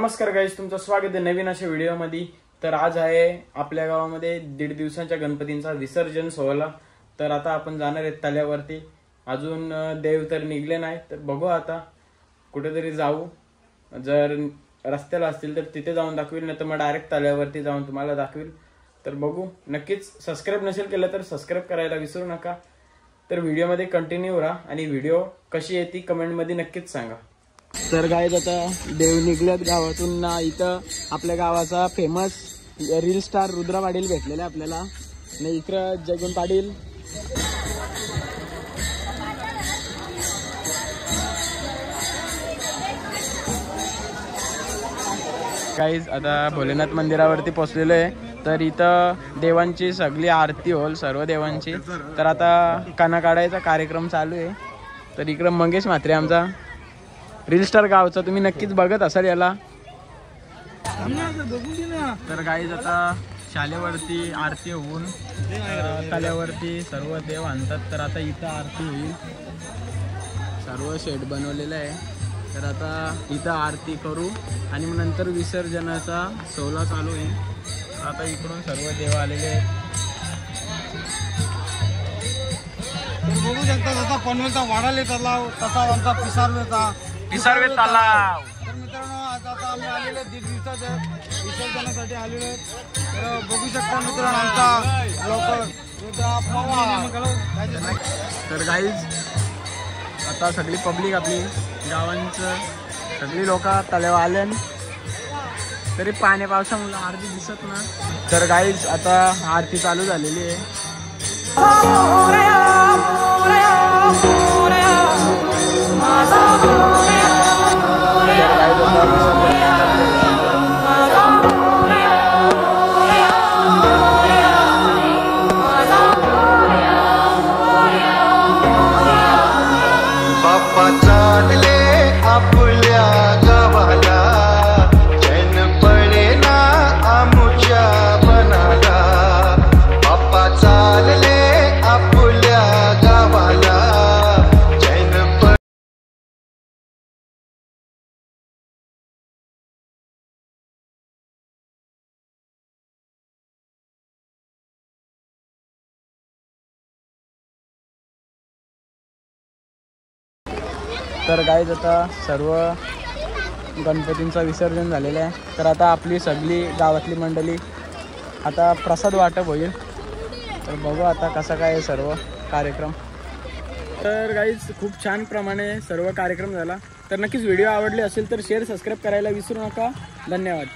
नमस्कार गाईज, तुमचं स्वागत आहे नवीन अशा व्हिडिओमध्ये। तर आज आहे आपल्या गावामध्ये 1.5 दिवसांच्या गणपतींचा विसर्जन सोहळा। तर आता आपण जाणार आहे तल्यावरती। अजून देव तर निघले नाही, तर बघू आता कुठेतरी जाऊ। जर रस्त्याला असतील तर तिथे जाऊन दाखवेल, नाही तर मग डायरेक्ट तल्यावरती जाऊन तुम्हाला दाखवेल। तर बघू, नक्कीच सबस्क्राइब नसेल केलं तर सबस्क्राइब करायला विसरू नका। तर व्हिडिओमध्ये कंटिन्यू राहा आणि व्हिडिओ कशी येते कमेंटमध्ये नक्कीच सांगा। तर गाईज आता देव निघल्यात गावातून ना। इथं आपल्या गावाचा famous reel star Rudra Patil भेटलेला आपल्याला, आणि इकडं जगन पाटील। गाईज आता भोलेनाथ मंदिरावरती पोहोचलेलो आहे। तर इथं देवांची सगळी आरती होईल, सर्व देवांची। तर आता काना काढायचा कार्यक्रम चालू आहे। तर इकडं मंगेश म्हात्रे आमचा रील स्टार गावचा, तुम्ही नक्कीच बघत असाल याला। तर गाईज आता शालेवरती आरती होऊन तल्यावरती सर्व देव आणतात। तर आता इथं आरती होईल, सर्व शेड बनवलेलं आहे। तर आता इथं आरती करू आणि मग नंतर विसर्जनाचा सोहळा चालू होईल। आता इकडून सर्व देव आलेले आहेत। बघू शकता जसा पनवेलचा वाडाले तलाव तसा आमचा पिसारवे तलाव। तर मित्रांनो आज आता आम्ही आलेलो 1.5 दिवसाच्या विसर्जनासाठी आलेलो आहे। तर बघू शकता मित्रांनो आमचा लवकर। तर गाईज आता सगळी पब्लिक आपली गावांचं सगळी लोक तल्यावर आले, तरी पाण्या पावसामुळे आरती दिसत ना। तर गाईज आता आरती चालू झालेली आहे। बाप्पा चालले आपल्या गावाला, चैन पडेना आमुच्या बनाला। बाप्पा चालले आपल्या गावाला, चैन तर गाईज आता सर्व गणपतींचं विसर्जन झालेलं आहे। तर आता आपली सगळी गावातली मंडळी आता प्रसाद वाटप होईल। तर बघू आता कसा काय सर्व कार्यक्रम। तर गाईज खूप छान प्रमाणे सर्व कार्यक्रम झाला। तर नक्कीच व्हिडिओ आवडले असेल तर शेअर सबस्क्राईब करायला विसरू नका। धन्यवाद।